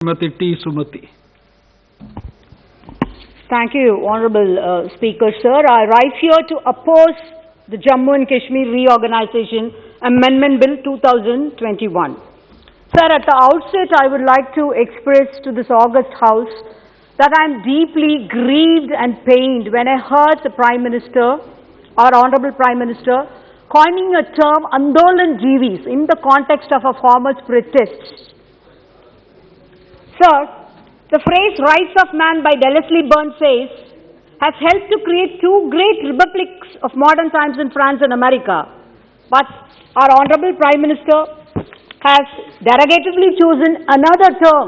Sumati. Thank you, Honourable Speaker, sir. I rise here to oppose the Jammu and Kashmir Reorganization Amendment Bill 2021. Sir, at the outset, I would like to express to this august House that I am deeply grieved and pained when I heard the Prime Minister, our Honourable Prime Minister, coining a term Andolan Jeevis in the context of a farmer's protest. Sir, the phrase Rights of Man by Wellesley Burns says has helped to create two great republics of modern times in France and America. But our Honourable Prime Minister has derogatively chosen another term,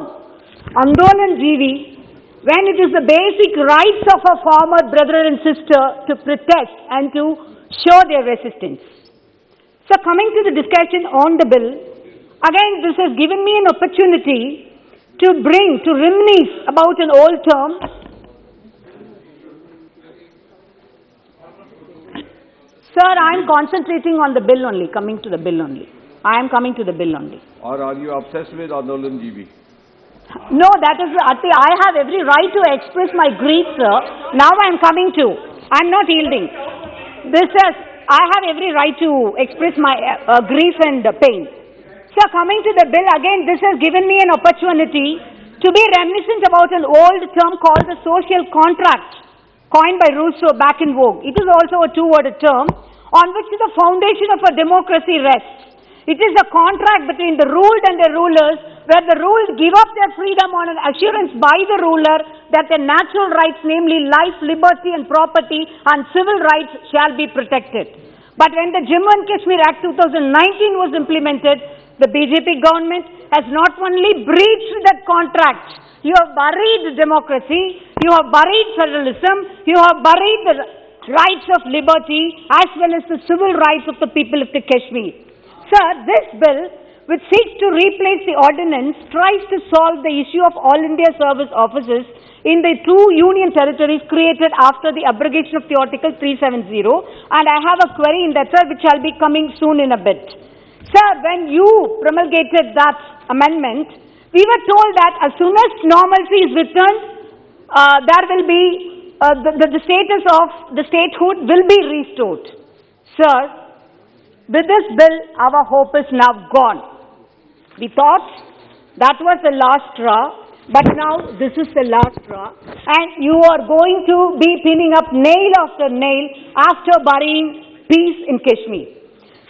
Andolan Jeevi, when it is the basic rights of a farmer brother and sister to protest and to show their resistance. So coming to the discussion on the bill, again this has given me an opportunity to reminisce about an old term. Sir, I am concentrating on the bill only, coming to the bill only. I am coming to the bill only. Or are you obsessed with Andolan Jeevi? No, that is, I have every right to express my grief, sir. Now I am coming to. I am not yielding. I have every right to express my grief and pain. Sir, coming to the bill, again, this has given me an opportunity to be reminiscent about an old term called the social contract, coined by Rousseau back in vogue. It is also a two-worded term on which the foundation of a democracy rests. It is a contract between the ruled and the rulers, where the ruled give up their freedom on an assurance by the ruler that their natural rights, namely life, liberty and property and civil rights, shall be protected. But when the Jammu and Kashmir Act 2019 was implemented, the BJP government has not only breached that contract, you have buried democracy, you have buried federalism, you have buried the rights of liberty as well as the civil rights of the people of the Kashmir. Sir, this bill, which seeks to replace the ordinance, tries to solve the issue of All India Service Officers in the two union territories created after the abrogation of the Article 370, and I have a query in that, sir, which shall be coming soon in a bit. Sir, when you promulgated that amendment, we were told that as soon as normalcy is returned, there will be, the status of the statehood will be restored. Sir, with this bill, our hope is now gone. We thought that was the last straw, but now this is the last straw, and you are going to be pinning up nail after nail after burying peace in Kashmir.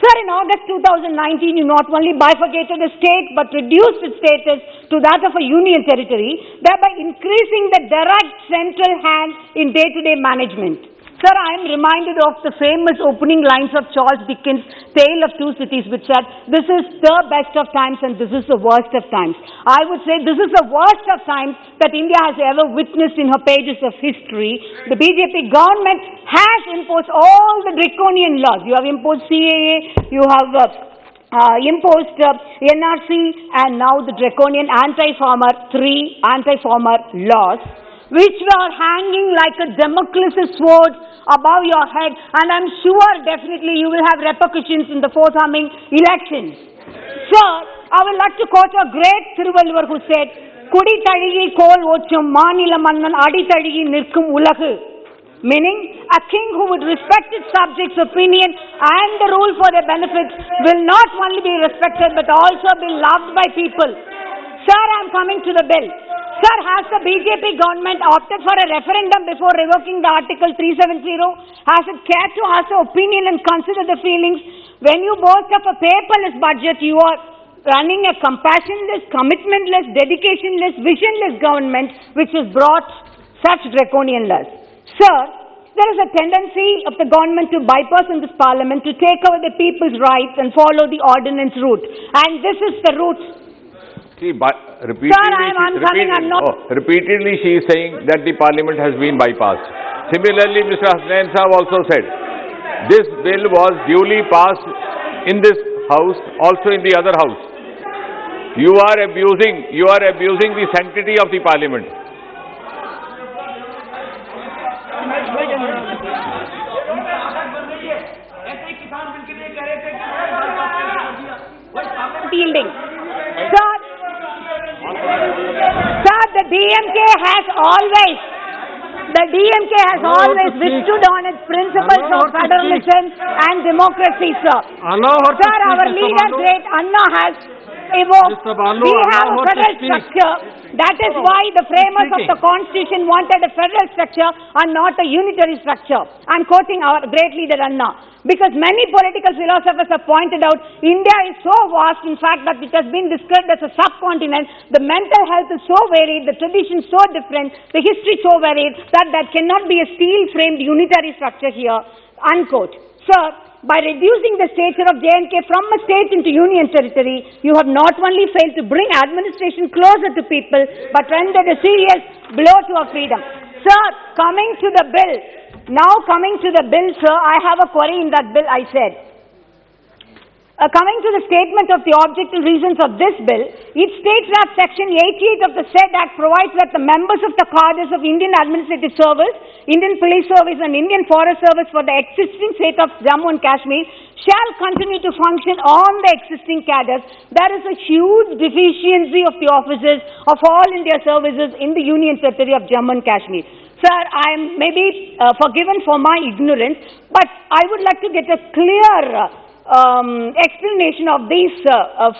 Sir, in August 2019, you not only bifurcated the state but reduced its status to that of a union territory, thereby increasing the direct central hand in day-to-day management. Sir, I am reminded of the famous opening lines of Charles Dickens' Tale of Two Cities, which said, "This is the best of times and this is the worst of times." I would say this is the worst of times that India has ever witnessed in her pages of history. The BJP government has imposed all the draconian laws. You have imposed CAA, you have imposed NRC, and now the draconian three anti-farmer laws, which were hanging like a Damocles sword above your head, and I'm sure definitely you will have repercussions in the forthcoming elections. Sir, I would like to quote a great Thiruvalluvar who said, "Kudi tazhigi kol ochum manila mannan adi tazhigi nirkum ulagu," meaning a king who would respect his subjects' opinion and the rule for their benefit will not only be respected but also be loved by people. Sir, I am coming to the bill. Sir, has the BJP government opted for a referendum before revoking the Article 370? Has it cared to ask the opinion and consider the feelings? When you boast of a paperless budget, you are running a compassionless, commitmentless, dedicationless, visionless government which has brought such draconian laws. Sir, there is a tendency of the government to bypass in this parliament to take away the people's rights and follow the ordinance route. And this is the route. See, repeatedly she is saying that the parliament has been bypassed. Similarly, Mr. Hasnain Saab also said, this bill was duly passed in this house, also in the other house. You are abusing the sanctity of the parliament. Yielding. Sir, DMK has always withstood on its principles of federalism and democracy, sir. Sir, our leader, great Anna, has evoked, we have a federal structure. That is why the framers of the constitution wanted a federal structure and not a unitary structure. I am quoting our great leader Anna. Because many political philosophers have pointed out, India is so vast, in fact, that it has been described as a subcontinent. The mental health is so varied, the tradition so different, the history so varied, that there cannot be a steel-framed unitary structure here, unquote. Sir, by reducing the stature of J&K from a state into union territory, you have not only failed to bring administration closer to people, but rendered a serious blow to our freedom. Sir, coming to the bill, sir, I have a query in that bill, I said. Coming to the statement of the objective reasons of this bill, it states that Section 88 of the said Act provides that the members of the cadres of Indian Administrative Service, Indian Police Service and Indian Forest Service for the existing state of Jammu and Kashmir shall continue to function on the existing cadres. There is a huge deficiency of the officers of all India services in the Union Territory of Jammu and Kashmir. Sir, I am maybe forgiven for my ignorance, but I would like to get a clear explanation of this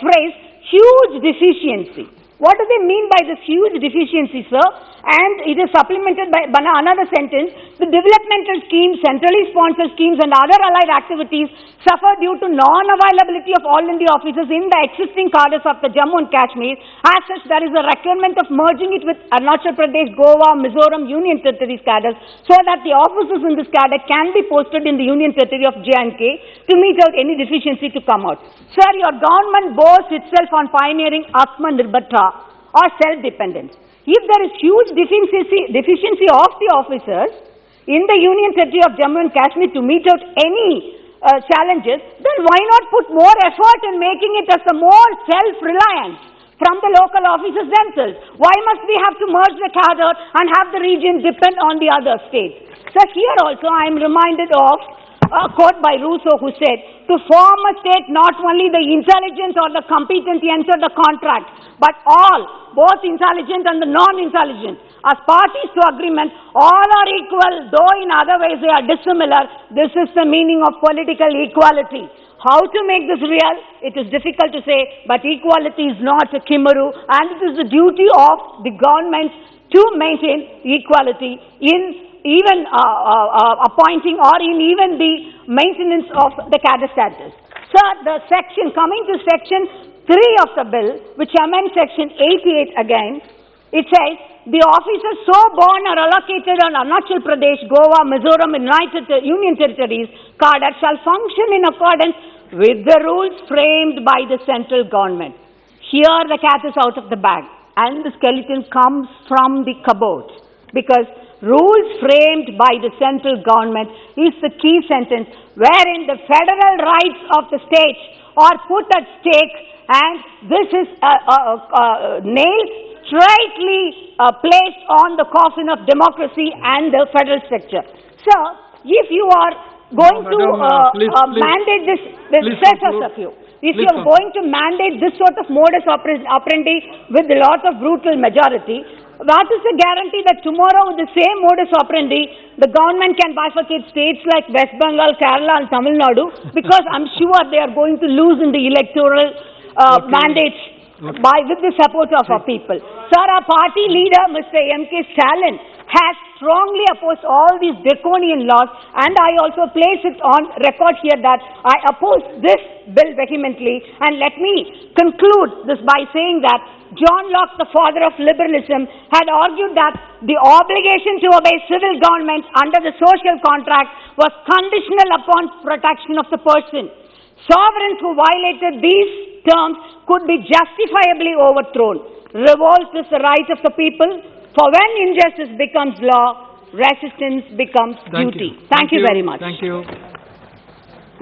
phrase, huge deficiency. What do they mean by this huge deficiency, sir? And it is supplemented by another sentence. The developmental schemes, centrally sponsored schemes and other allied activities suffer due to non-availability of all India officers in the existing cadres of the Jammu and Kashmir. As such, there is a requirement of merging it with Arunachal Pradesh, Goa, Mizoram, Union Territories cadres so that the officers in this cadre can be posted in the Union Territory of J&K to meet out any deficiency to come out. Sir, your government boasts itself on pioneering Atmanirbharta or self-dependence. If there is huge deficiency of the officers in the Union Territory of Jammu and Kashmir to meet out any challenges, then why not put more effort in making it as a more self-reliant from the local officers themselves? Why must we have to merge the cadre and have the region depend on the other states? So here also I am reminded of a quote by Rousseau who said, to form a state not only the intelligent or the competent enter the contract, but all, both intelligent and the non-intelligent. As parties to agreement, all are equal, though in other ways they are dissimilar. This is the meaning of political equality. How to make this real? It is difficult to say, but equality is not a chimera, and it is the duty of the government to maintain equality in even appointing or in even the maintenance of the cadre status. Sir, the section, coming to section 3 of the bill, which amends section 88 again, it says, the officers so born or allocated on Arunachal Pradesh, Goa, Mizoram, Union Territories cadre shall function in accordance with the rules framed by the central government. Here the cat is out of the bag and the skeleton comes from the cupboard, because rules framed by the central government is the key sentence wherein the federal rights of the states are put at stake, and this is nailed straightly placed on the coffin of democracy and the federal structure. So, if you are going to mandate this, if you are going to mandate this sort of modus operandi with a lot of brutal majority, that is a guarantee that tomorrow with the same modus operandi, the government can bifurcate states like West Bengal, Kerala and Tamil Nadu, because I am sure they are going to lose in the electoral mandates with the support of our people. Sir, our party leader, Mr. M.K. Stalin, has strongly opposed all these draconian laws, and I also place it on record here that I oppose this bill vehemently. And let me conclude this by saying that John Locke, the father of liberalism, had argued that the obligation to obey civil government under the social contract was conditional upon protection of the person. Sovereigns who violated these terms could be justifiably overthrown. Revolt is the right of the people, for when injustice becomes law, resistance becomes duty. Thank you very much. Thank you.